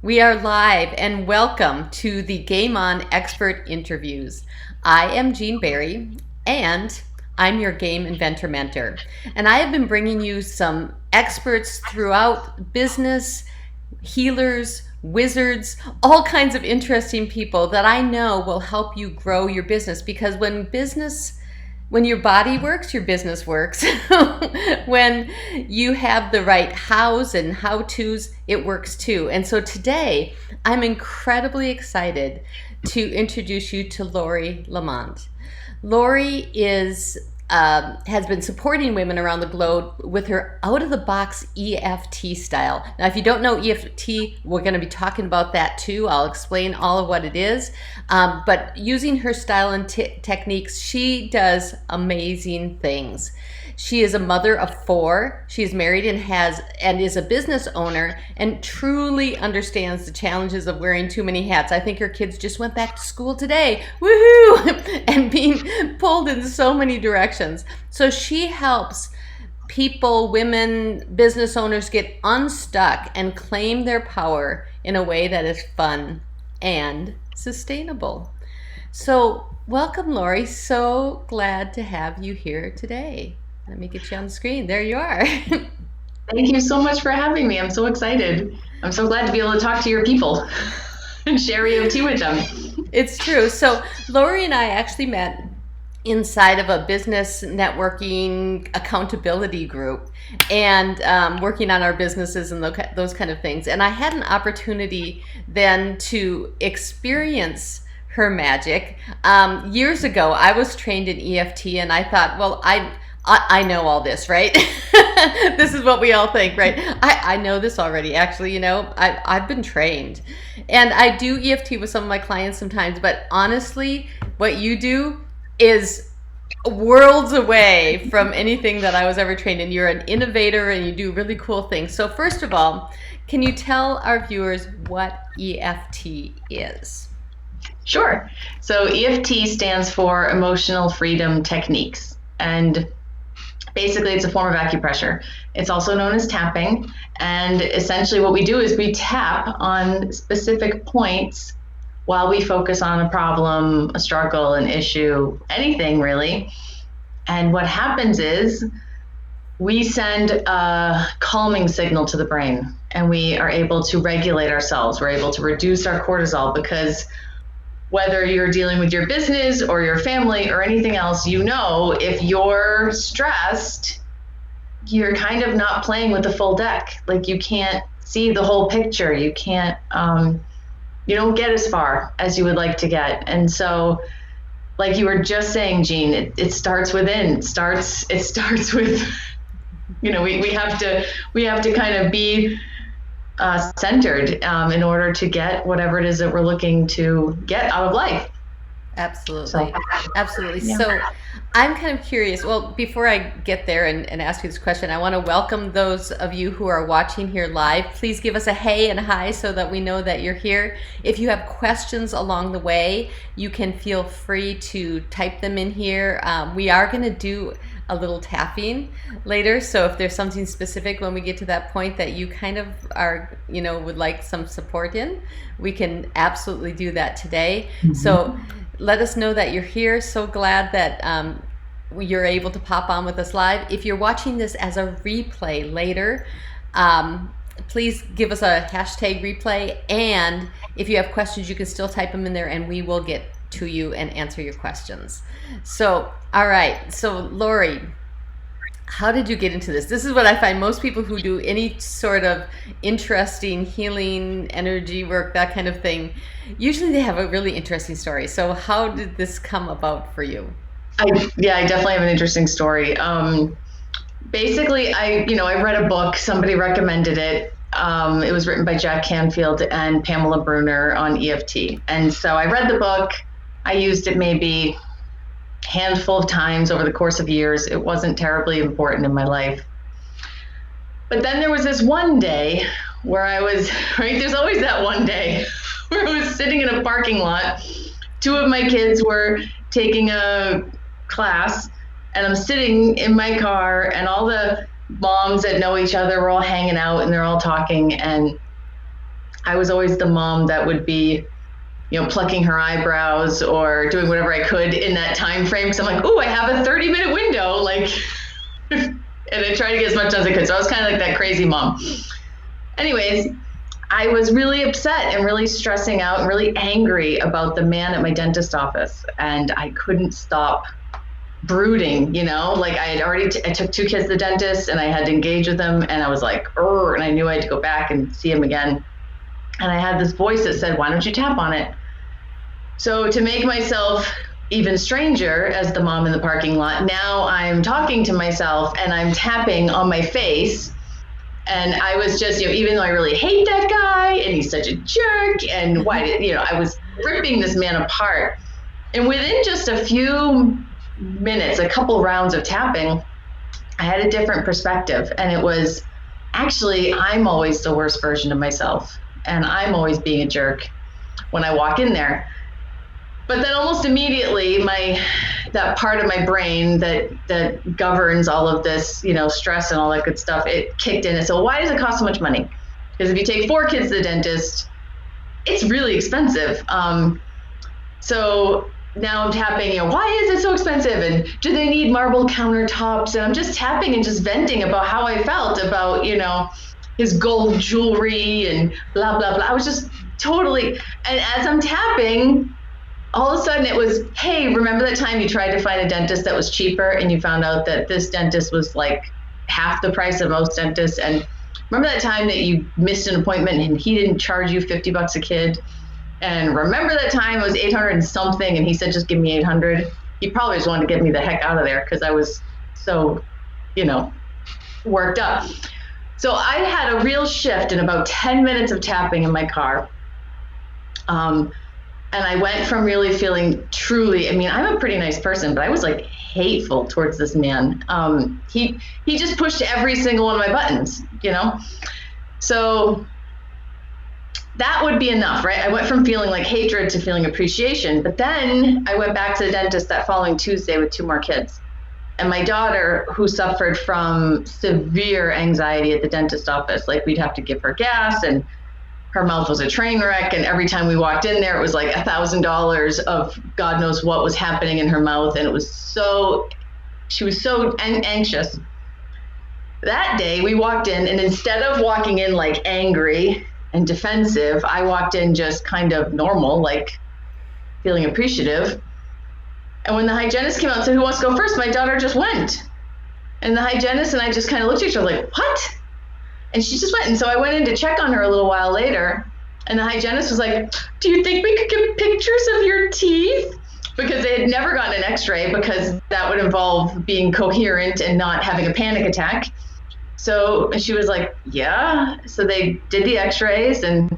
We are live and welcome to the Game On Expert Interviews. I am Jean Barry and I'm your game inventor mentor. And I have been bringing you some experts throughout business, healers, wizards, all kinds of interesting people that I know will help you grow your business, because when your body works, your business works. When you have the right hows and how-tos, it works too. And so today, I'm incredibly excited to introduce you to Lori Lamont. Lori has been supporting women around the globe with her out-of-the-box EFT style. Now, if you don't know EFT, we're going to be talking about that too. I'll explain all of what it is. But using her style and techniques, she does amazing things. She is a mother of 4. She is married and is a business owner and truly understands the challenges of wearing too many hats. I think her kids just went back to school today, woohoo, and being pulled in so many directions. So she helps people, women, business owners get unstuck and claim their power in a way that is fun and sustainable. So welcome, Lori. So glad to have you here today. Let me get you on the screen. There you are. Thank you so much for having me. I'm so excited. I'm so glad to be able to talk to your people and share EFT with them. It's true. So Lori and I actually met inside of a business networking accountability group and working on our businesses and those kind of things. And I had an opportunity then to experience her magic. Years ago, I was trained in EFT and I thought, well, I know all this, right? This is what we all think, right? I know this already. Actually, I've been trained. And I do EFT with some of my clients sometimes, but honestly, what you do is worlds away from anything that I was ever trained in. You're an innovator and you do really cool things. So first of all, can you tell our viewers what EFT is? Sure. So EFT stands for Emotional Freedom Techniques. And basically, it's a form of acupressure. It's also known as tapping. And essentially what we do is we tap on specific points while we focus on a problem, a struggle, an issue, anything really. And what happens is we send a calming signal to the brain and we are able to regulate ourselves. We're able to reduce our cortisol, because whether you're dealing with your business or your family or anything else, if you're stressed, you're kind of not playing with the full deck. Like, you can't see the whole picture. You can't, you don't get as far as you would like to get. And so, like you were just saying, Jean, it starts within. It starts with, we have to kind of be centered in order to get whatever it is that we're looking to get out of life. Absolutely. Absolutely. Yeah. So I'm kind of curious. Well, before I get there and ask you this question, I want to welcome those of you who are watching here live. Please give us a hey and a hi so that we know that you're here. If you have questions along the way, you can feel free to type them in here. We are going to do a little tapping later, so if there's something specific when we get to that point that you kind of are, would like some support in, we can absolutely do that today. Mm-hmm. So let us know that you're here. So glad that you're able to pop on with us live. If you're watching this as a replay later, please give us a hashtag replay, and if you have questions, you can still type them in there and we will get to you and answer your questions. So, all right. So, Lori, how did you get into this? This is what I find most people who do any sort of interesting healing energy work, that kind of thing, usually they have a really interesting story. So how did this come about for you? I definitely have an interesting story. Basically, I read a book, somebody recommended it. It was written by Jack Canfield and Pamela Bruner on EFT. And so I read the book. I used it maybe a handful of times over the course of years. It wasn't terribly important in my life. But then there was this one day where I was, right, there's always that one day where I was sitting in a parking lot. 2 of my kids were taking a class, and I'm sitting in my car, and all the moms that know each other were all hanging out, and they're all talking, and I was always the mom that would be, plucking her eyebrows or doing whatever I could in that time frame. Because I'm like, oh, I have a 30-minute window, like, and I tried to get as much as I could. So I was kind of like that crazy mom. Anyways, I was really upset and really stressing out and really angry about the man at my dentist office. And I couldn't stop brooding, like I had already, I took 2 kids to the dentist and I had to engage with them. And I was like, and I knew I had to go back and see him again. And I had this voice that said, why don't you tap on it? So to make myself even stranger as the mom in the parking lot, now I'm talking to myself and I'm tapping on my face. And I was just, even though I really hate that guy and he's such a jerk and I was ripping this man apart. And within just a few minutes, a couple rounds of tapping, I had a different perspective. And it was, actually, I'm always the worst version of myself. And I'm always being a jerk when I walk in there. But then almost immediately, that part of my brain that governs all of this, stress and all that good stuff, it kicked in. And so why does it cost so much money? Because if you take 4 kids to the dentist, it's really expensive. So now I'm tapping, why is it so expensive? And do they need marble countertops? And I'm just tapping and just venting about how I felt about, his gold jewelry and blah, blah, blah. I was just totally, and as I'm tapping, all of a sudden it was, hey, remember that time you tried to find a dentist that was cheaper and you found out that this dentist was like half the price of most dentists? And remember that time that you missed an appointment and he didn't charge you $50 a kid? And remember that time it was 800 and something and he said, just give me 800. He probably just wanted to get me the heck out of there because I was so, worked up. So I had a real shift in about 10 minutes of tapping in my car. And I went from really feeling truly, I'm a pretty nice person, but I was like hateful towards this man. He just pushed every single one of my buttons, So that would be enough, right? I went from feeling like hatred to feeling appreciation. But then I went back to the dentist that following Tuesday with 2 more kids. And my daughter, who suffered from severe anxiety at the dentist office, like we'd have to give her gas and her mouth was a train wreck. And every time we walked in there, it was like $1,000 of God knows what was happening in her mouth. And she was so anxious. That day we walked in and instead of walking in like angry and defensive, I walked in just kind of normal, like feeling appreciative. And when the hygienist came out and said, who wants to go first? My daughter just went. And the hygienist and I just kind of looked at each other like, what? And she just went. And so I went in to check on her a little while later. And the hygienist was like, do you think we could get pictures of your teeth? Because they had never gotten an x-ray because that would involve being coherent and not having a panic attack. So she was like, yeah. So they did the x-rays and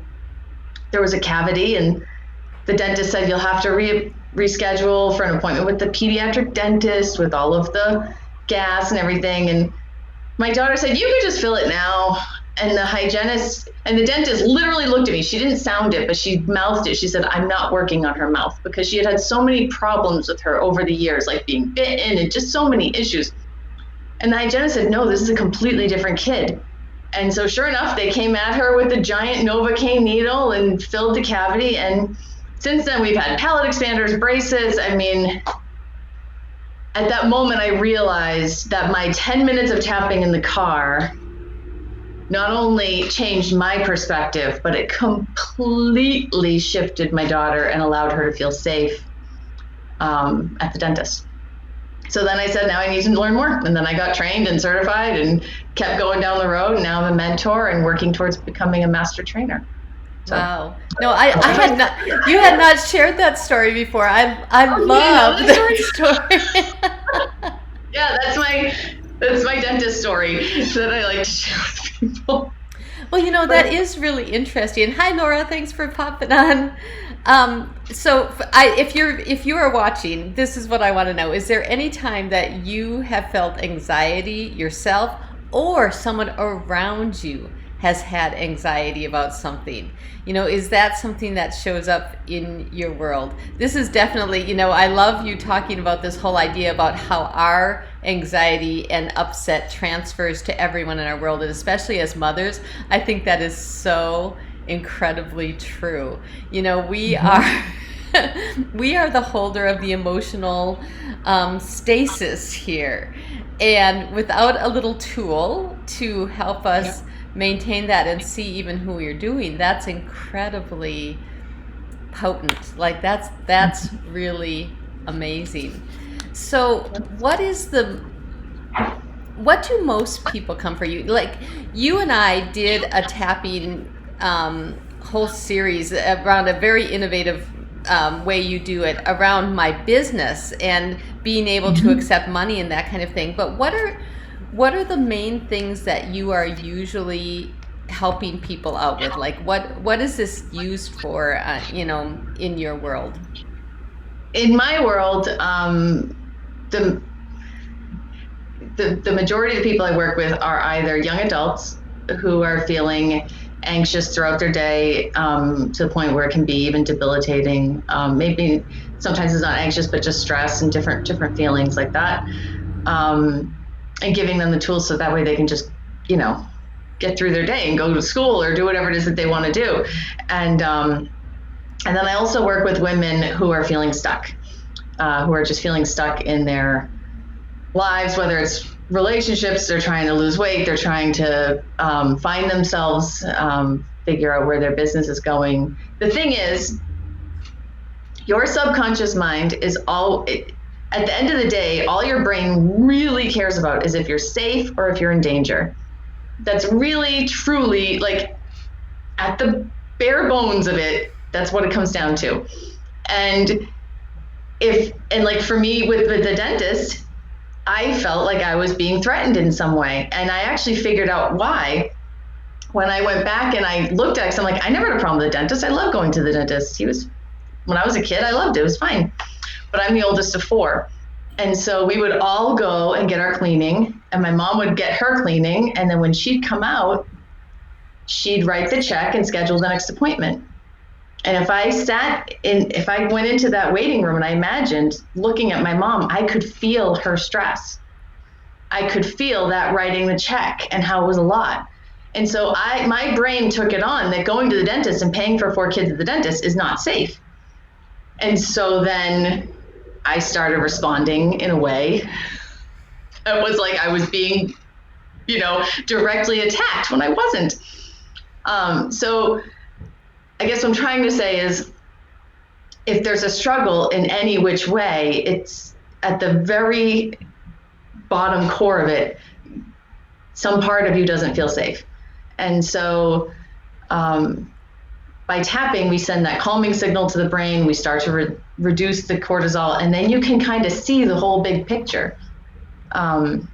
there was a cavity and the dentist said, you'll have to reschedule for an appointment with the pediatric dentist with all of the gas and everything. And my daughter said, you could just fill it now. And the hygienist and the dentist literally looked at me. She didn't sound it, but she mouthed it. She said, I'm not working on her mouth because she had so many problems with her over the years, like being bitten and just so many issues. And the hygienist said, no, this is a completely different kid. And so sure enough, they came at her with a giant Novocaine needle and filled the cavity. And since then, we've had palate expanders, braces. At that moment, I realized that my 10 minutes of tapping in the car not only changed my perspective, but it completely shifted my daughter and allowed her to feel safe at the dentist. So then I said, now I need to learn more. And then I got trained and certified and kept going down the road. Now I'm a mentor and working towards becoming a master trainer. So, wow. No, I had not, you had not shared that story before. I love that story. Yeah, that's my dentist story that I like to share with people. Well, that is really interesting. Hi, Laura. Thanks for popping on. If you are watching, this is what I want to know. Is there any time that you have felt anxiety yourself or someone around you has had anxiety about something? Is that something that shows up in your world? This is definitely, I love you talking about this whole idea about how our anxiety and upset transfers to everyone in our world, and especially as mothers. I think that is so incredibly true. You know, we are we are the holder of the emotional stasis here, and without a little tool to help us maintain that and see even who we're doing, that's incredibly potent. Like that's really amazing. So what do most people come for you? Like you and I did a tapping whole series around a very innovative way you do it around my business and being able to accept money and that kind of thing. But what are the main things that you are usually helping people out with? Like what is this used for, in your world? In my world, the majority of the people I work with are either young adults who are feeling anxious throughout their day, to the point where it can be even debilitating. Maybe sometimes it's not anxious, but just stress and different feelings like that. And giving them the tools so that way they can just, get through their day and go to school or do whatever it is that they want to do. And then I also work with women who are feeling stuck, who are just feeling stuck in their lives, whether it's relationships, they're trying to lose weight, they're trying to find themselves, figure out where their business is going. The thing is, your subconscious mind is at the end of the day, all your brain really cares about is if you're safe or if you're in danger. That's really, truly, like, at the bare bones of it, that's what it comes down to. And like for me with the dentist, I felt like I was being threatened in some way. And I actually figured out why when I went back and I looked at it, 'cause I'm like, I never had a problem with the dentist. I love going to the dentist. When I was a kid, I loved it. It was fine. But I'm the oldest of 4. And so we would all go and get our cleaning, and my mom would get her cleaning. And then when she'd come out, she'd write the check and schedule the next appointment. And if I went into that waiting room and I imagined looking at my mom, I could feel her stress. I could feel that writing the check and how it was a lot. And so my brain took it on that going to the dentist and paying for 4 kids at the dentist is not safe. And so then I started responding in a way that was like I was being, directly attacked when I wasn't. So I guess what I'm trying to say is, if there's a struggle in any which way, it's at the very bottom core of it, some part of you doesn't feel safe. And so by tapping, we send that calming signal to the brain, we start to reduce the cortisol, and then you can kind of see the whole big picture. I'm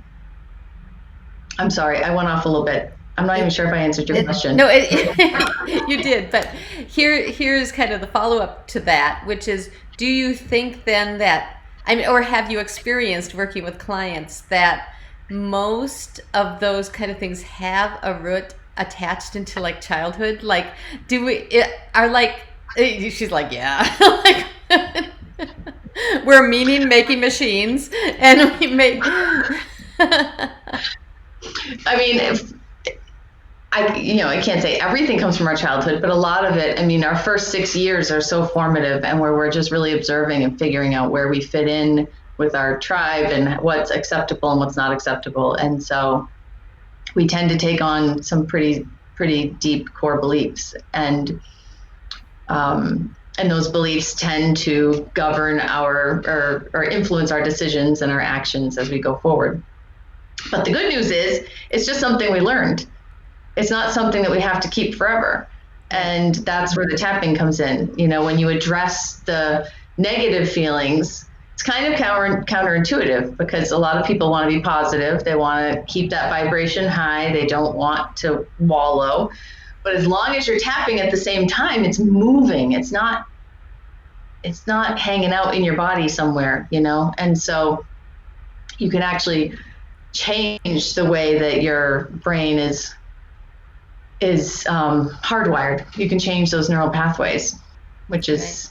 sorry, I went off a little bit. I'm not even sure if I answered your question. No, you did. But here's kind of the follow-up to that, which is, do you think then that, or have you experienced working with clients that most of those kind of things have a root attached into like childhood? Like, she's like, yeah. Like, we're meaning-making machines, and we make... I can't say everything comes from our childhood, but a lot of it, our first 6 years are so formative, and where we're just really observing and figuring out where we fit in with our tribe and what's acceptable and what's not acceptable. And so we tend to take on some pretty deep core beliefs, and those beliefs tend to govern or influence our decisions and our actions as we go forward. But the good news is, it's just something we learned. It's not something that we have to keep forever. And that's where the tapping comes in. When you address the negative feelings, it's kind of counterintuitive, because a lot of people want to be positive. They want to keep that vibration high. They don't want to wallow. But as long as you're tapping at the same time, it's moving. It's not hanging out in your body somewhere, And so you can actually change the way that your brain is hardwired. You can change those neural pathways, which is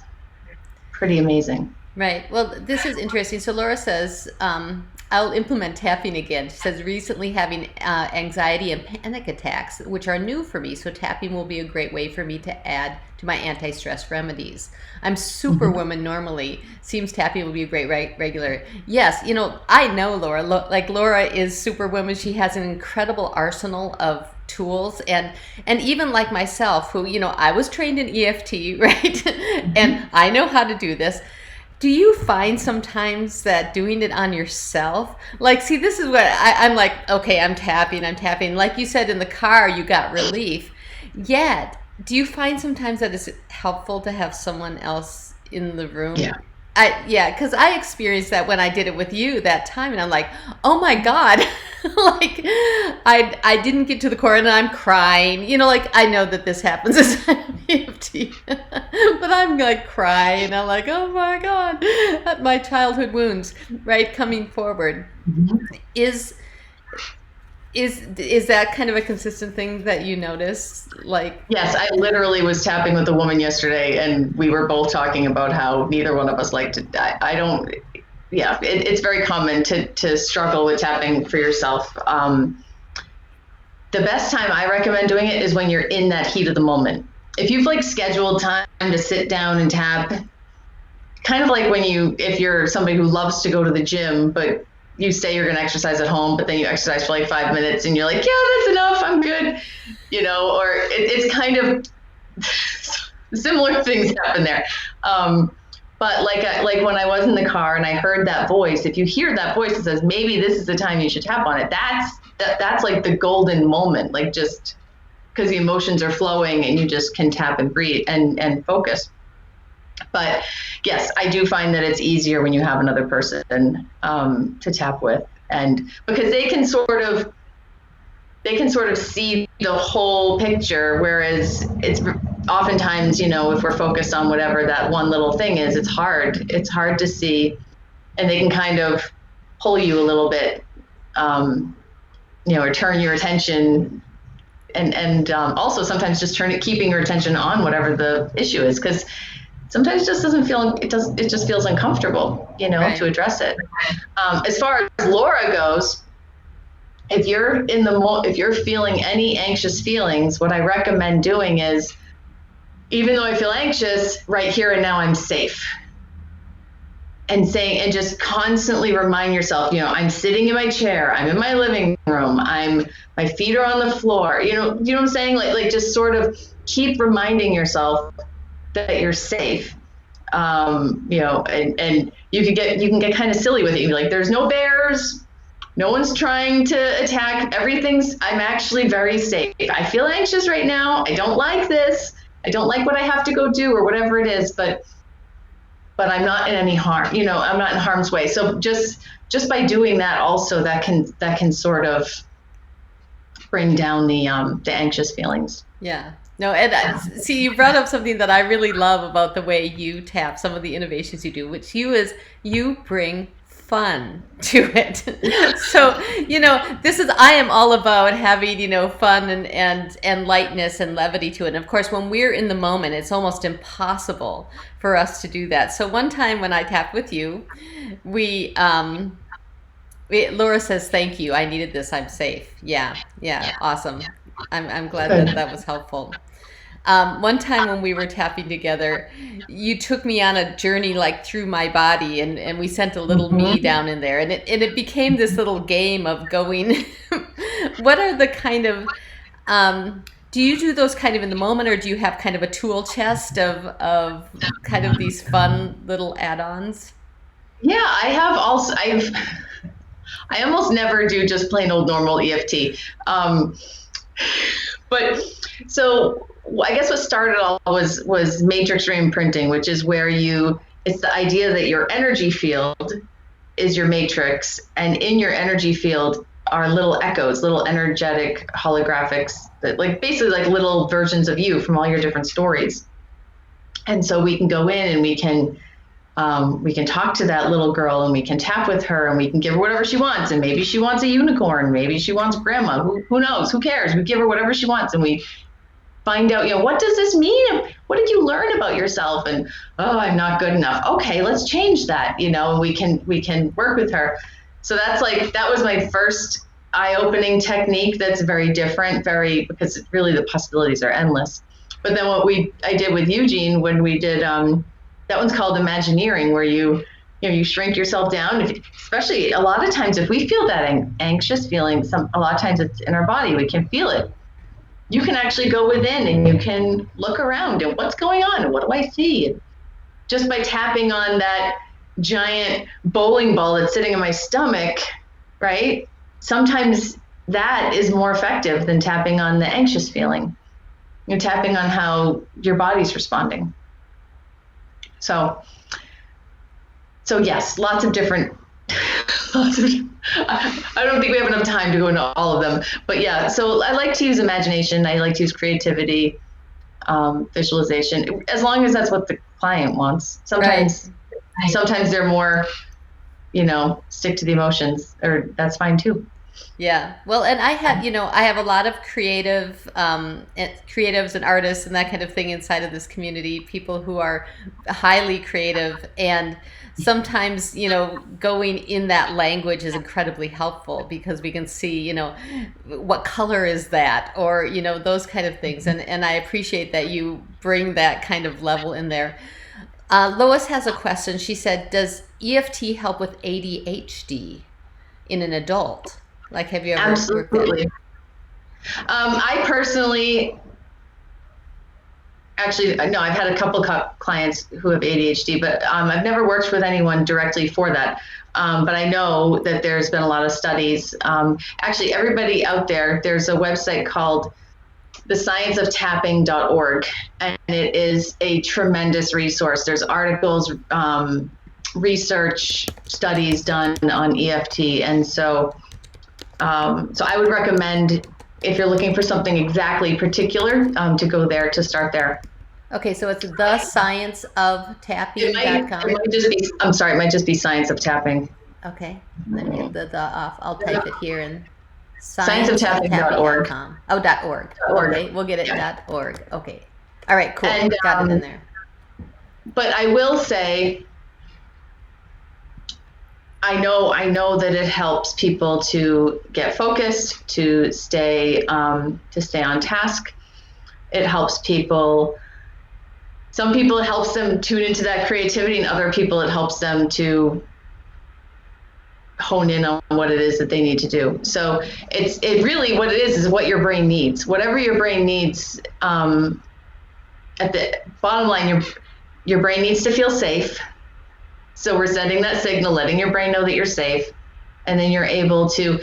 pretty amazing. Right. Well, this is interesting. So Laura says, I'll implement tapping again. She says, recently having anxiety and panic attacks, which are new for me. So tapping will be a great way for me to add to my anti-stress remedies. I'm superwoman normally. Seems tapping will be a great regular. Yes, I know Laura. Like Laura is superwoman. She has an incredible arsenal of tools, and even like myself, who I was trained in EFT, right? And I know how to do this. Do you find sometimes that doing it on yourself, like, see, this is what I'm like, okay, I'm tapping. Like you said, in the car, you got relief. Yet, do you find sometimes that it's helpful to have someone else in the room? Yeah. Because I experienced that when I did it with you that time, and I'm like, oh my God, like I didn't get to the core and I'm crying. Like I know that this happens as an EFT, but I'm like crying. I'm like, oh my God, my childhood wounds, right, coming forward. Is that kind of a consistent thing that you notice? Like, yes, I literally was tapping with a woman yesterday, and we were both talking about how neither one of us liked it. I don't. Yeah, it's very common to struggle with tapping for yourself. The best time I recommend doing it is when you're in that heat of the moment. If you've like scheduled time to sit down and tap, kind of like if you're somebody who loves to go to the gym, but you say you're going to exercise at home, but then you exercise for like 5 minutes and you're like, yeah, that's enough, I'm good. Or it's kind of similar things happen there. But like when I was in the car and I heard that voice, if you hear that voice that says, maybe this is the time you should tap on it, that's like the golden moment, like just because the emotions are flowing and you just can tap and breathe and focus. But yes, I do find that it's easier when you have another person to tap with, and because they can sort of see the whole picture, whereas it's oftentimes, if we're focused on whatever that one little thing is, it's hard to see, and they can kind of pull you a little bit, or turn your attention, and also sometimes just keeping your attention on whatever the issue is, because sometimes it just doesn't feel, it just feels uncomfortable, right, to address it. As far as Laura goes, if you're if you're feeling any anxious feelings, what I recommend doing is, even though I feel anxious, right here and now I'm safe. And just constantly remind yourself, I'm sitting in my chair, I'm in my living room, my feet are on the floor, you know what I'm saying? Like just sort of keep reminding yourself that you're safe. And you can get kind of silly with it. You're like, there's no bears, no one's trying to attack, I'm actually very safe. I feel anxious right now, I don't like this, I don't like what I have to go do or whatever it is, but I'm not in any harm, I'm not in harm's way. So just by doing that also, that can sort of bring down the anxious feelings. Yeah. No, and see, you brought up something that I really love about the way you tap, some of the innovations you do, which you bring fun to it. So, I am all about having, fun and lightness and levity to it. And of course, when we're in the moment, it's almost impossible for us to do that. So one time when I tapped with you, Laura says, thank you. I needed this. I'm safe. Yeah. Awesome. I'm glad that was helpful. One time when we were tapping together, you took me on a journey like through my body, and we sent a little me down in there, and it became this little game of going. What are the kind of do you do those kind of in the moment, or do you have kind of a tool chest of kind of these fun little add-ons? Yeah, I almost never do just plain old normal EFT. But so I guess what started all was matrix reimprinting, which is where it's the idea that your energy field is your matrix, and in your energy field are little echoes, little energetic holographics that basically like little versions of you from all your different stories. And so we can go in and we can talk to that little girl, and we can tap with her, and we can give her whatever she wants. And maybe she wants a unicorn, maybe she wants grandma, who knows, who cares? We give her whatever she wants, and we find out, what does this mean? What did you learn about yourself? And, oh, I'm not good enough. Okay, let's change that, and we can work with her. So that was my first eye-opening technique. That's very different, because really the possibilities are endless. But then what I did with Eugene when we did, that one's called Imagineering, where you shrink yourself down. Especially a lot of times, if we feel that anxious feeling, a lot of times it's in our body. We can feel it. You can actually go within and you can look around and what's going on and what do I see? And just by tapping on that giant bowling ball that's sitting in my stomach, right? Sometimes that is more effective than tapping on the anxious feeling. You're tapping on how your body's responding. So yes, lots of different, I don't think we have enough time to go into all of them, but yeah, so I like to use imagination. I like to use creativity, visualization, as long as that's what the client wants. Sometimes they're more, stick to the emotions, or that's fine too. Yeah. Well, and I have a lot of creatives and artists and that kind of thing inside of this community, people who are highly creative, and sometimes, going in that language is incredibly helpful because we can see, what color is that, or, those kind of things. And I appreciate that you bring that kind of level in there. Lois has a question. She said, does EFT help with ADHD in an adult? Like, have you ever worked with it? I personally, actually, no, I've had a couple clients who have ADHD, but I've never worked with anyone directly for that. But I know that there's been a lot of studies. Actually, everybody out there, there's a website called thescienceoftapping.org, and it is a tremendous resource. There's articles, research, studies done on EFT, and so I would recommend, if you're looking for something exactly particular, to go there, to start there. Okay, so it's thescienceoftapping.com. It might just be Science of Tapping. Okay, let me get the off. I'll type it here in scienceoftapping.org. Oh, .org. Okay, we'll get it .org. Okay. All right, cool. And, got it in there. But I will say, I know that it helps people to get focused, to stay on task. It helps people. Some people, it helps them tune into that creativity, and other people, it helps them to hone in on what it is that they need to do. So it really, what it is what your brain needs. Whatever your brain needs. At the bottom line, your brain needs to feel safe. So we're sending that signal, letting your brain know that you're safe, and then you're able to,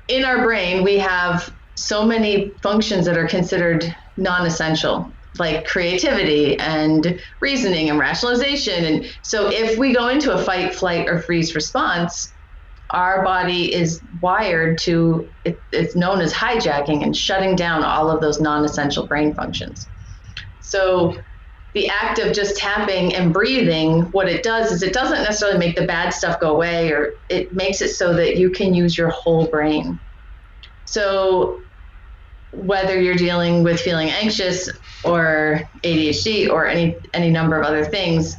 in our brain, we have so many functions that are considered non-essential, like creativity and reasoning and rationalization. And so if we go into a fight, flight, or freeze response, our body is wired to, it's known as hijacking and shutting down all of those non-essential brain functions. So the act of just tapping and breathing, what it does is it doesn't necessarily make the bad stuff go away, or it makes it so that you can use your whole brain. So whether you're dealing with feeling anxious or ADHD or any number of other things,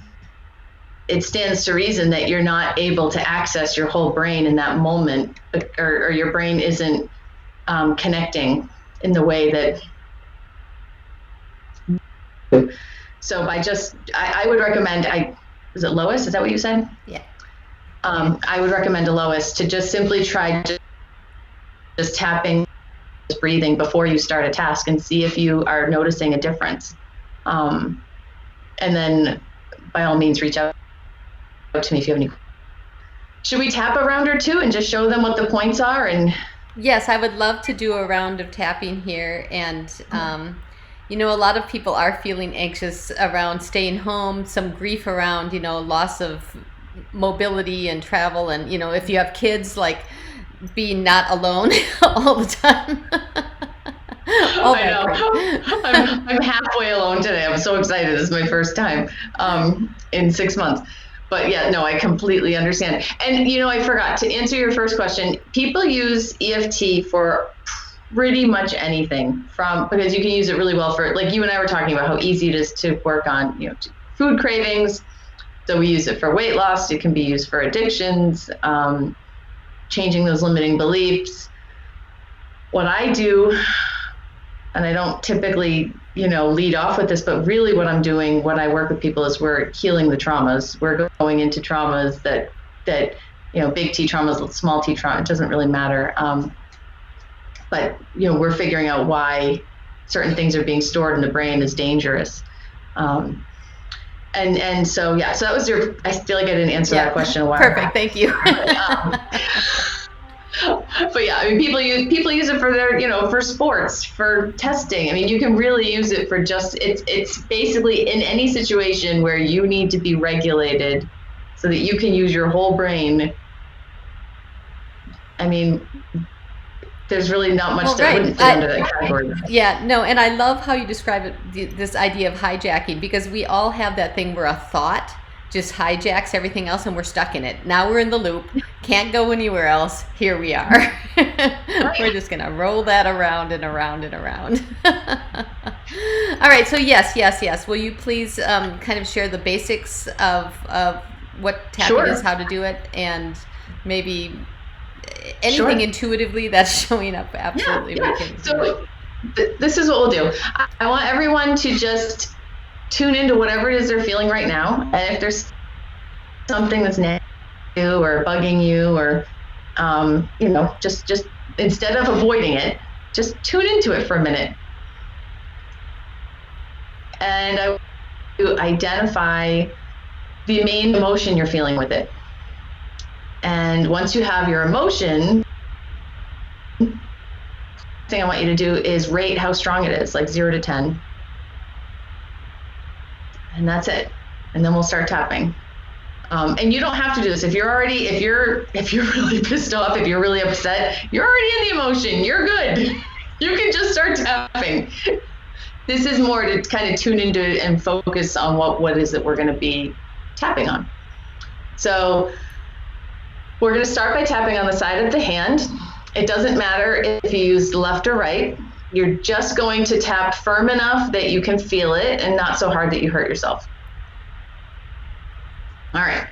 it stands to reason that you're not able to access your whole brain in that moment, or your brain isn't connecting in the way that. So I would recommend, is it Lois? Is that what you said? Yeah. I would recommend to Lois to just simply try just tapping, just breathing before you start a task, and see if you are noticing a difference. And then by all means, reach out to me if you have any. Should we tap a round or two and just show them what the points are? And yes, I would love to do a round of tapping here. And a lot of people are feeling anxious around staying home, some grief around, loss of mobility and travel. And, if you have kids, like being not alone all the time. I know. I'm halfway alone today. I'm so excited. This is my first time in 6 months. But yeah, no, I completely understand. And, I forgot to answer your first question. People use EFT for pretty much anything because you can use it really well for, like you and I were talking about how easy it is to work on, food cravings. So we use it for weight loss. It can be used for addictions, changing those limiting beliefs. What I do, and I don't typically, lead off with this, but really what I'm doing when I work with people is we're healing the traumas. We're going into traumas that big T traumas, small T trauma, it doesn't really matter. But we're figuring out why certain things are being stored in the brain is dangerous. And so that was I feel like I didn't answer that question a while Perfect, back. thank you. But people use it for their, for sports, for testing. I mean, you can really use it for it's basically in any situation where you need to be regulated so that you can use your whole brain. I mean, there's really not much that wouldn't fit under that category. Yeah, no, and I love how you describe it, this idea of hijacking, because we all have that thing where a thought just hijacks everything else and we're stuck in it. Now we're in the loop, can't go anywhere else, here we are. Right. We're just going to roll that around and around and around. All right, so yes. Will you please kind of share the basics of what tapping is, how to do it, and maybe anything intuitively that's showing up? Absolutely. Yeah. So this is what we'll do. I want everyone to just tune into whatever it is they're feeling right now. And if there's something that's negative or bugging you or, just instead of avoiding it, just tune into it for a minute. And I want to identify the main emotion you're feeling with it. And once you have your emotion, the thing I want you to do is rate how strong it is, like 0 to 10. And that's it. And then we'll start tapping. And you don't have to do this. If you're really pissed off, if you're really upset, you're already in the emotion. You're good. You can just start tapping. This is more to kind of tune into it and focus on what is it we're going to be tapping on. So we're going to start by tapping on the side of the hand. It doesn't matter if you use left or right. You're just going to tap firm enough that you can feel it and not so hard that you hurt yourself. All right.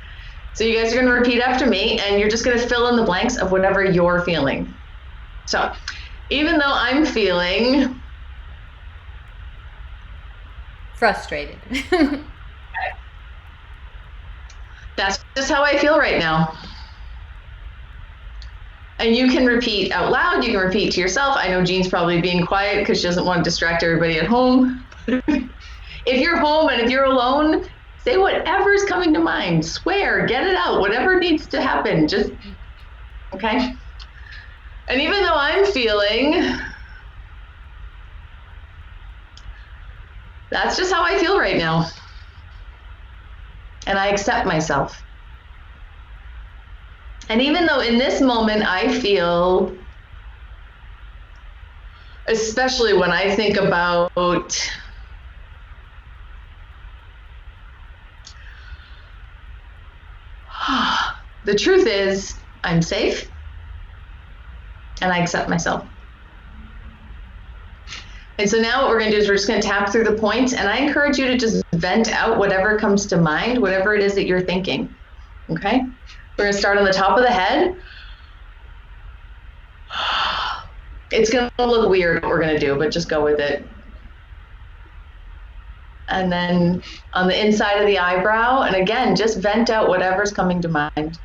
So you guys are going to repeat after me, and you're just going to fill in the blanks of whatever you're feeling. So even though I'm feeling frustrated. That's just how I feel right now. And you can repeat out loud, you can repeat to yourself. I know Jean's probably being quiet because she doesn't want to distract everybody at home. If you're home and if you're alone, say whatever's coming to mind. Swear, get it out, whatever needs to happen. Just, okay? And even though I'm feeling, that's just how I feel right now. And I accept myself. And even though in this moment I feel, especially when I think about the truth is I'm safe and I accept myself. And so now what we're going to do is we're just going to tap through the points, and I encourage you to just vent out whatever comes to mind, whatever it is that you're thinking. Okay? We're going to start on the top of the head. It's going to look weird what we're going to do, but just go with it. And then on the inside of the eyebrow, and again, just vent out whatever's coming to mind.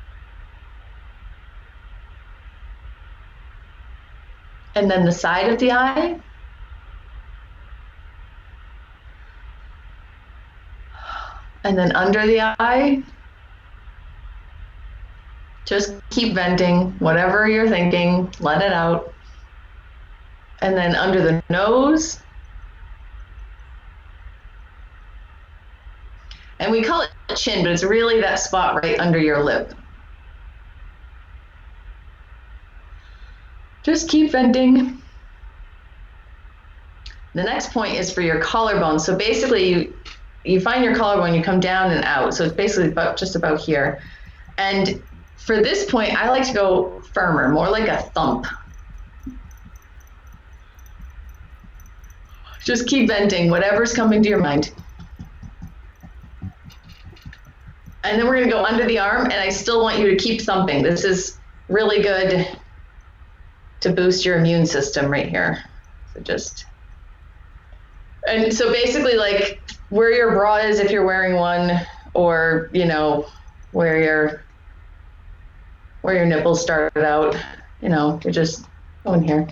And then the side of the eye. And then under the eye. Just keep venting whatever you're thinking, let it out. And then under the nose. And we call it chin, but it's really that spot right under your lip. Just keep venting. The next point is for your collarbone. So basically you find your collarbone, you come down and out. So it's basically just about here. And for this point, I like to go firmer, more like a thump. Just keep venting whatever's coming to your mind. And then we're going to go under the arm, and I still want you to keep thumping. This is really good to boost your immune system right here. And so basically, like, where your bra is if you're wearing one, or, you know, where your nipples started out, you know, you're just going here.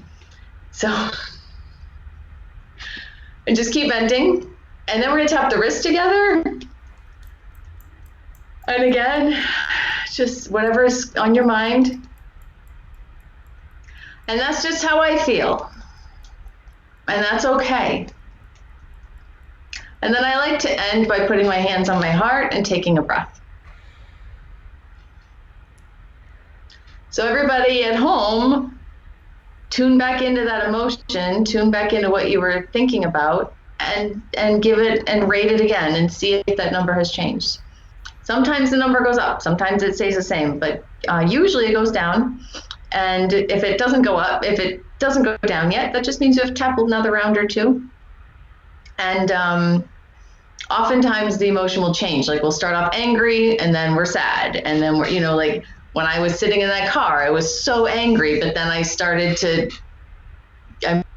So, and just keep venting. And then we're going to tap the wrist together. And again, just whatever's on your mind. And that's just how I feel. And that's okay. And then I like to end by putting my hands on my heart and taking a breath. So everybody at home, tune back into that emotion, tune back into what you were thinking about, and give it and rate it again and see if that number has changed. Sometimes the number goes up, sometimes it stays the same, but usually it goes down. And if it doesn't go up, if it doesn't go down yet, that just means you have to tap another round or two. And oftentimes the emotion will change. Like, we'll start off angry, and then we're sad, and then we're, you know, like when I was sitting in that car, I was so angry, but then I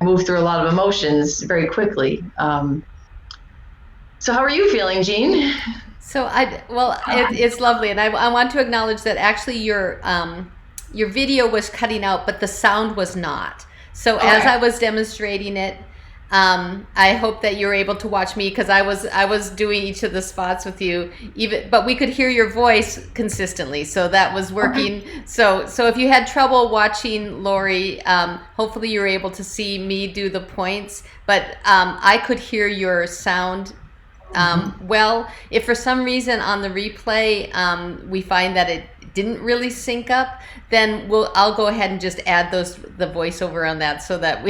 moved through a lot of emotions very quickly. So how are you feeling, Jean? So it's lovely, and I want to acknowledge that actually your video was cutting out, but the sound was not. So okay. As I was demonstrating it, I hope that you were able to watch me, because I was doing each of the spots with you, but we could hear your voice consistently, so that was working. Okay. So if you had trouble watching Lori, hopefully you were able to see me do the points, but I could hear your sound. Well, if for some reason on the replay we find that it didn't really sync up, then I'll go ahead and just add the voiceover on that, so that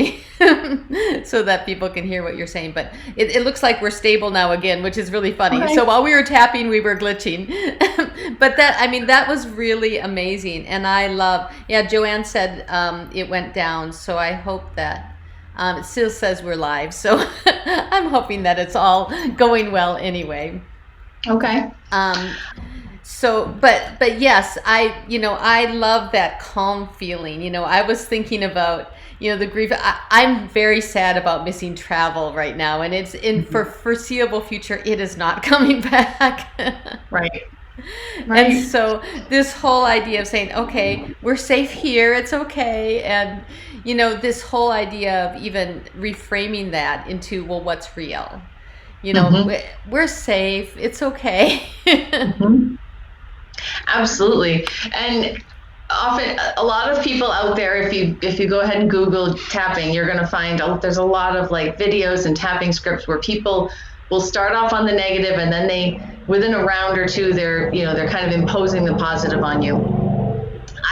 so that people can hear what you're saying. But it looks like we're stable now again, which is really funny. Okay. So while we were tapping, we were glitching. But that was really amazing, and I love. Yeah, Joanne said it went down, so I hope that. It still says we're live, so I'm hoping that it's all going well anyway. Okay. So, but yes, I love that calm feeling. You know, I was thinking about, the grief. I'm very sad about missing travel right now, and it's for foreseeable future, it is not coming back. Right. And so this whole idea of saying, okay, we're safe here, it's okay. And, this whole idea of even reframing that into, well, what's real? We're safe, it's okay. Absolutely. And often, a lot of people out there, if you go ahead and Google tapping, you're going to find there's a lot of like videos and tapping scripts where people will start off on the negative, and then within a round or two, they're kind of imposing the positive on you.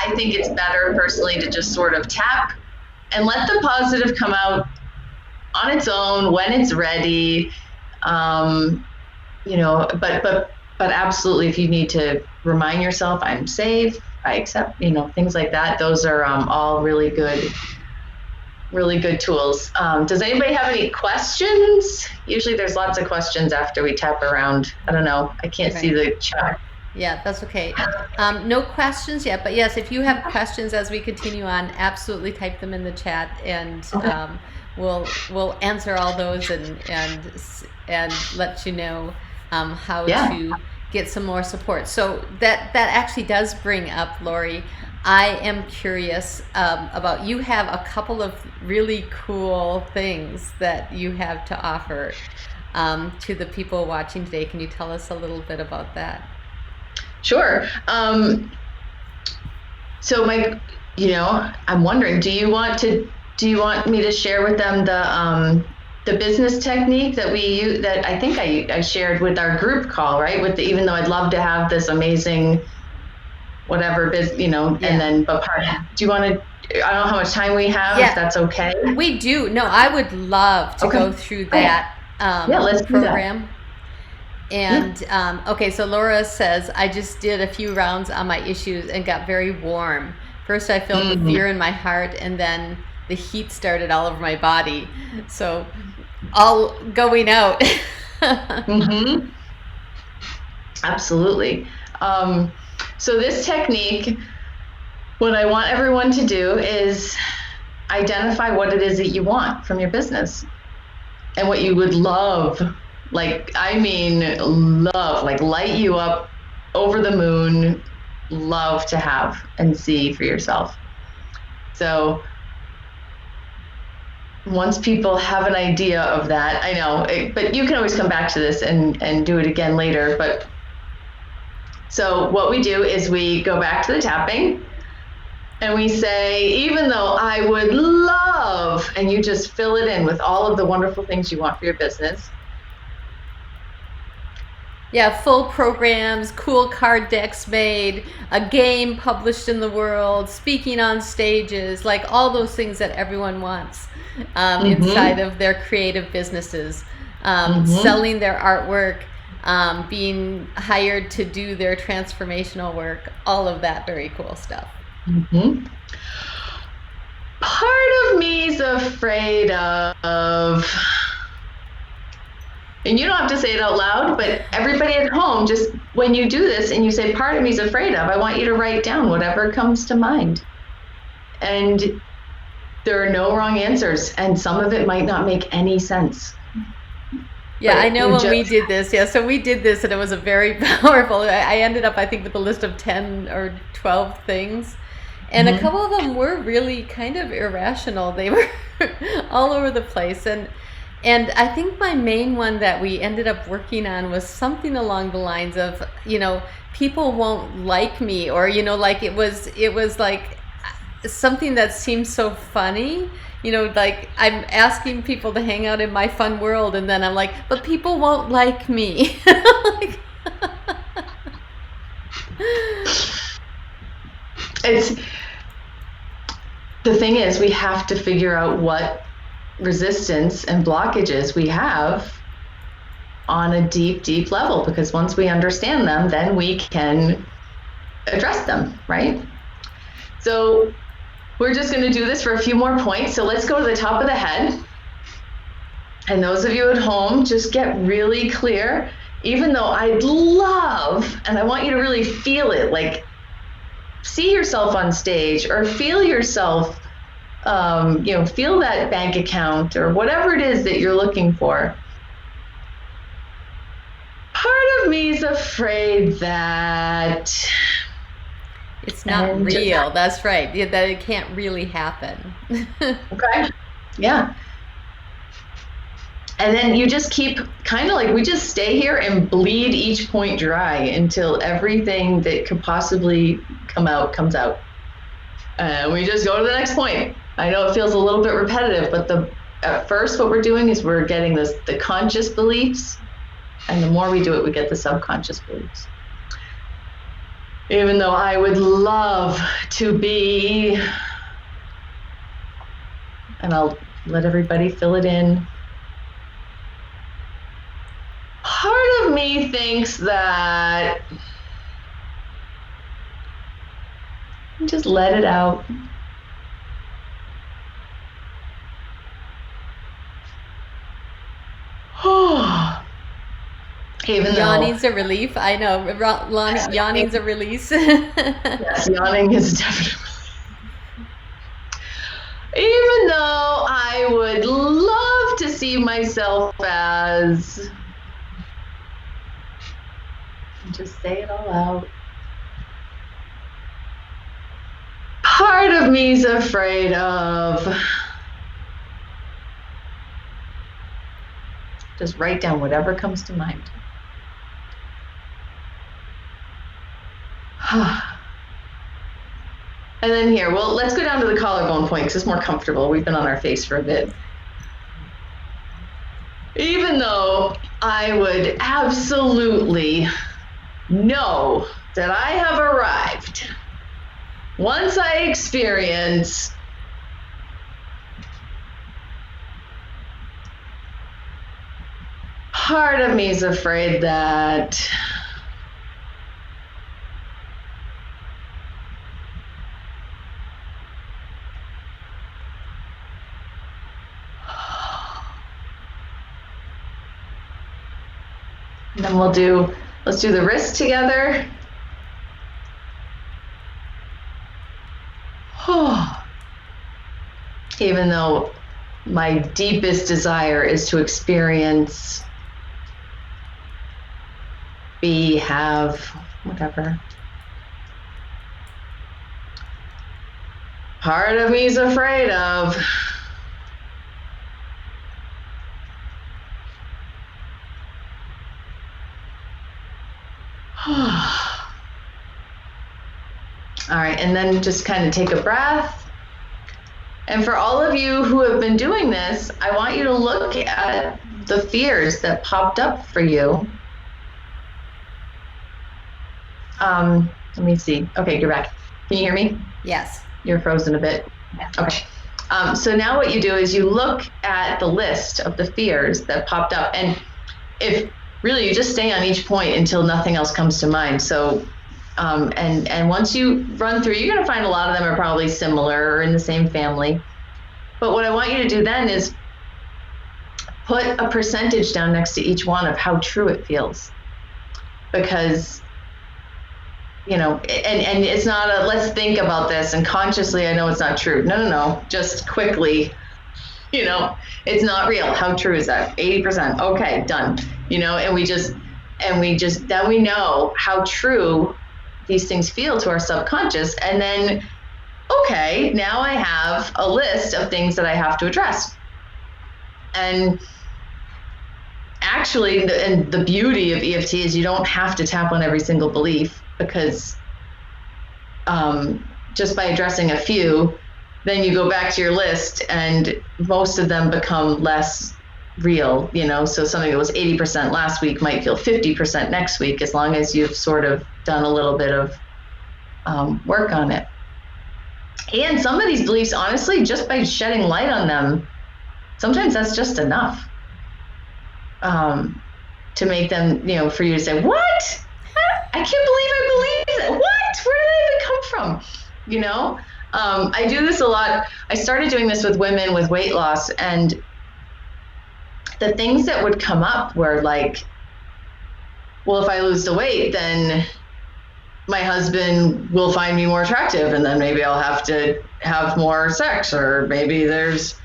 I think it's better personally to just sort of tap and let the positive come out on its own when it's ready. But absolutely, if you need to remind yourself, I'm safe, I accept, things like that, those are all really good tools. Does anybody have any questions? Usually there's lots of questions after we tap around. I don't know. I can't see the chat. Yeah, that's okay. No questions yet, but yes, if you have questions as we continue on, absolutely type them in the chat, and we'll answer all those and let you know how to get some more support. So that actually does bring up, Lori, I am curious about, you have a couple of really cool things that you have to offer to the people watching today. Can you tell us a little bit about that? Sure. So I'm wondering, do you want me to share with them the business technique that we use, that I think I shared with our group call, right? Even though I'd love to have this amazing whatever business, and then, but do you want to, I don't know how much time we have, if that's okay. We do. No, I would love to go through that let's program. Do that. And okay, so Laura says, I just did a few rounds on my issues and got very warm. First I felt the fear in my heart, and then the heat started all over my body. So all going out. Mm-hmm. Absolutely. So this technique, what I want everyone to do is identify what it is that you want from your business and what you would love, like, I mean, love, like light you up, over the moon, love to have and see for yourself. So once people have an idea of that, I know, but you can always come back to this and do it again later. But so what we do is we go back to the tapping and we say, even though I would love, and you just fill it in with all of the wonderful things you want for your business. Yeah, full programs, cool card decks made, a game published in the world, speaking on stages, like all those things that everyone wants inside of their creative businesses, selling their artwork, being hired to do their transformational work, all of that very cool stuff. Part of me is afraid of, and you don't have to say it out loud, but everybody at home, just when you do this and you say, part of me is afraid of, I want you to write down whatever comes to mind. And there are no wrong answers, and some of it might not make any sense. Yeah, I know when we did this. Yeah, so we did this, and it was a very powerful. I ended up, I think, with a list of 10 or 12 things. And a couple of them were really kind of irrational. They were all over the place. And I think my main one that we ended up working on was something along the lines of, people won't like me, or, like it was like something that seems so funny, like I'm asking people to hang out in my fun world, and then I'm like, but people won't like me. Like, the thing is, we have to figure out what resistance and blockages we have on a deep, deep level, because once we understand them, then we can address them, right? So we're just going to do this for a few more points. So let's go to the top of the head. And those of you at home, just get really clear. Even though I'd love, and I want you to really feel it, like see yourself on stage, or feel yourself, feel that bank account, or whatever it is that you're looking for. Part of me is afraid that it's not real. That's right. Yeah, that it can't really happen. Okay. Yeah. And then you just keep kind of like, we just stay here and bleed each point dry until everything that could possibly come out comes out. And we just go to the next point. I know it feels a little bit repetitive, but at first what we're doing is we're getting the conscious beliefs, and the more we do it, we get the subconscious beliefs. Even though I would love to be, and I'll let everybody fill it in. Part of me thinks that, just let it out. Even yawning's a relief. I know. Yawning's a release. Yes, yawning is definitely. Even though I would love to see myself as, just say it all out. Part of me's afraid of, just write down whatever comes to mind. And then here, well, let's go down to the collarbone point because it's more comfortable. We've been on our face for a bit. Even though I would absolutely know that I have arrived, once I experience part of me is afraid that And then let's do the wrist together. Even though my deepest desire is to experience, be, have, whatever. Part of me is afraid of. All right, and then just kind of take a breath. And for all of you who have been doing this, I want you to look at the fears that popped up for you. Let me see. Okay, you're back. Can you hear me? Yes. You're frozen a bit. Okay. So now what you do is you look at the list of the fears that popped up. And if really you just stay on each point until nothing else comes to mind. So, and once you run through, you're going to find a lot of them are probably similar or in the same family. But what I want you to do then is put a percentage down next to each one of how true it feels. Because, you know, and it's not a, let's think about this and consciously, I know it's not true. No. Just quickly, you know, it's not real. How true is that? 80%. Okay, done. You know, and we just, then we know how true these things feel to our subconscious. And then, okay, now I have a list of things that I have to address. And actually, the beauty of EFT is you don't have to tap on every single belief, because just by addressing a few, then you go back to your list and most of them become less real, you know. So something that was 80% last week might feel 50% next week, as long as you've sort of done a little bit of work on it. And some of these beliefs, honestly, just by shedding light on them, sometimes that's just enough to make them, you know, for you to say, what? I can't believe I believe that. What? Where did that even come from? You know, I do this a lot. I started doing this with women with weight loss, and the things that would come up were like, well, if I lose the weight, then my husband will find me more attractive, and then maybe I'll have to have more sex, or maybe there's,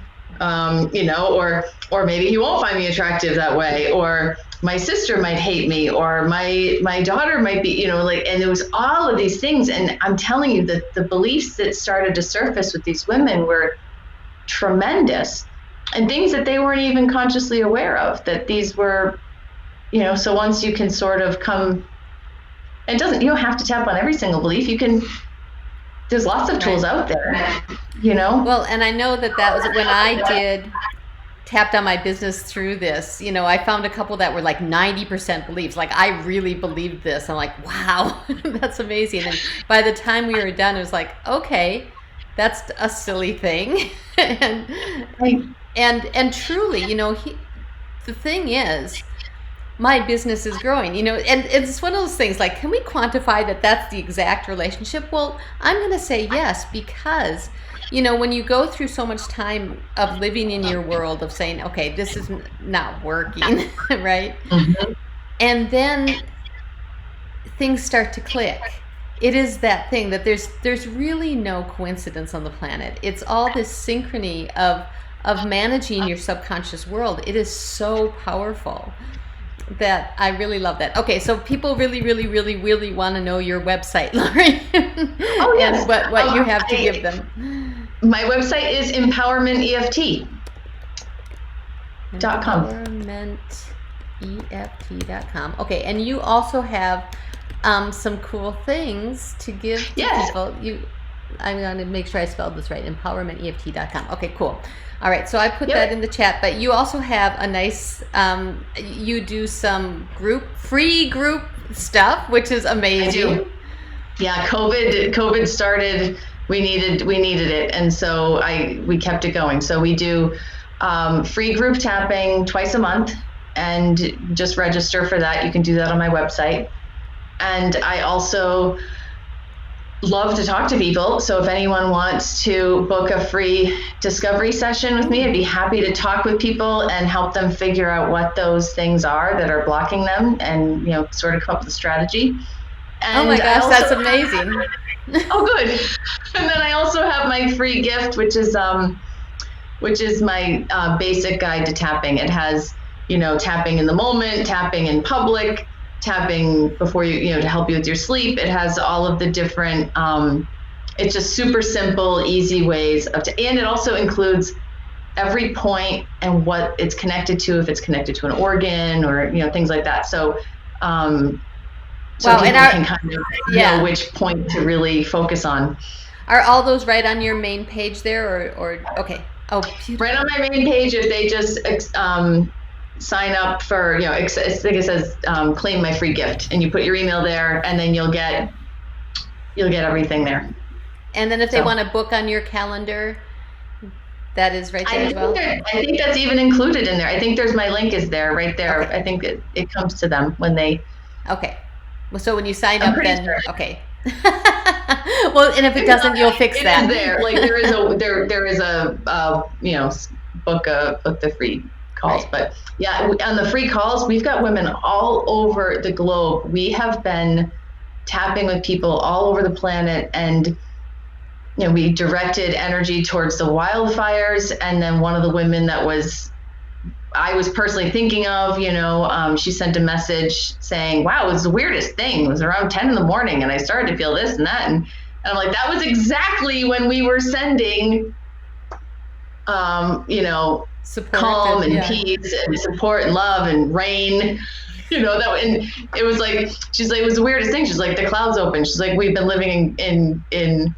you know, or maybe he won't find me attractive that way, or my sister might hate me, or my daughter might be, you know, like, and there was all of these things. And I'm telling you that the beliefs that started to surface with these women were tremendous, and things that they weren't even consciously aware of, that these were, you know. So once you can sort of come, you don't have to tap on every single belief. You can, there's lots of tools out there, you know. Well, and I know that was when I tapped on my business through this, you know, I found a couple that were like 90% beliefs. Like, I really believed this. I'm like, wow, that's amazing. And by the time we were done, it was like, okay, that's a silly thing. and truly, you know, the thing is, my business is growing, you know, and it's one of those things like, can we quantify that that's the exact relationship? Well, I'm going to say yes, because, you know, when you go through so much time of living in your world of saying, okay, this is not working, right? Mm-hmm. And then things start to click. It is that thing that there's really no coincidence on the planet. It's all this synchrony of managing your subconscious world. It is so powerful that I really love that. Okay, so people really, really, really, really want to know your website, Lori. Oh, yes. And what you have to give them. My website is empowermenteft.com. Empowermenteft.com. Okay, and you also have some cool things to give to people. I'm going to make sure I spelled this right. Empowermenteft.com. Okay, cool. All right, so I put that in the chat, but you also have a nice, you do some free group stuff, which is amazing. I do. Yeah, COVID started, we needed it, and so we kept it going. So we do free group tapping twice a month, and just register for that. You can do that on my website. And I also love to talk to people. So if anyone wants to book a free discovery session with me, I'd be happy to talk with people and help them figure out what those things are that are blocking them, and sort of come up with a strategy. And oh my gosh, that's amazing. Oh, good. And then I also have my free gift, which is my basic guide to tapping. It has tapping in the moment, tapping in public, tapping before you to help you with your sleep. It has all of the different it's just super simple, easy ways and it also includes every point and what it's connected to, if it's connected to an organ or things like that. So people can kind of know which point to really focus on. Are all those right on your main page there, or okay? Oh, beautiful. Right on my main page, if they just sign up for, I think it says claim my free gift, and you put your email there, and then you'll get everything there. And then if they want to book on your calendar, that is right there as well. I think that's even included in there. I think there's my link is there right there. Okay. I think it comes to them when they. Okay. Well, so when you sign up, then sure. Okay. Well, and if it doesn't, you'll fix that. It is there. Like there is a book the free calls. Right. But yeah, on the free calls, we've got women all over the globe. We have been tapping with people all over the planet, and we directed energy towards the wildfires. And then one of the women that I was personally thinking of, she sent a message saying, wow, it was the weirdest thing. It was around 10 in the morning and I started to feel this and that. And I'm like, that was exactly when we were sending, support, calm and peace and support and love and rain, and it was like, she's like, it was the weirdest thing. She's like, the clouds opened. She's like, we've been living in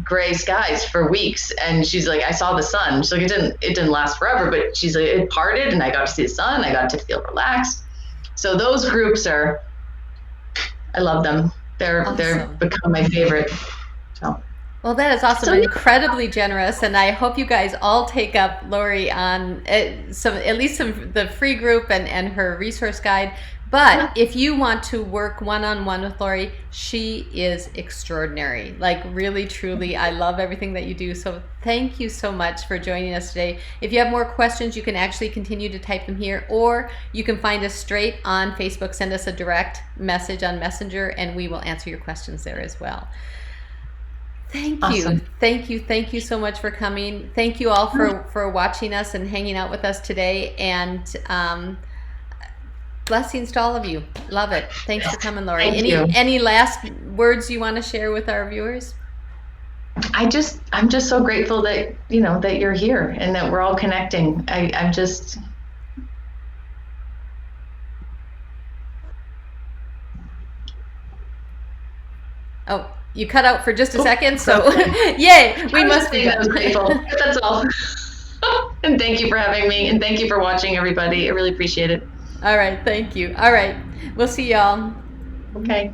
gray skies for weeks, and she's like, I saw the sun. She's like, it didn't last forever, but she's like, it parted and I got to see the sun. I got to feel relaxed. So those groups I love them. They're become my favorite. So. Well, that is awesome. Incredibly generous, and I hope you guys all take up Lori on at least the free group and her resource guide. But if you want to work one-on-one with Lori, she is extraordinary. Like, really, truly, I love everything that you do. So thank you so much for joining us today. If you have more questions, you can actually continue to type them here, or you can find us straight on Facebook. Send us a direct message on Messenger, and we will answer your questions there as well. Thank you. Awesome. Thank you so much for coming. Thank you all for watching us and hanging out with us today. And blessings to all of you. Love it. Thanks for coming, Lori. Any last words you want to share with our viewers? I'm just so grateful that that you're here and that we're all connecting. I'm just. Oh, you cut out for just a second, so yay! We must be. I was grateful. That's all. And thank you for having me, and thank you for watching, everybody. I really appreciate it. All right, thank you. All right, we'll see y'all. Okay.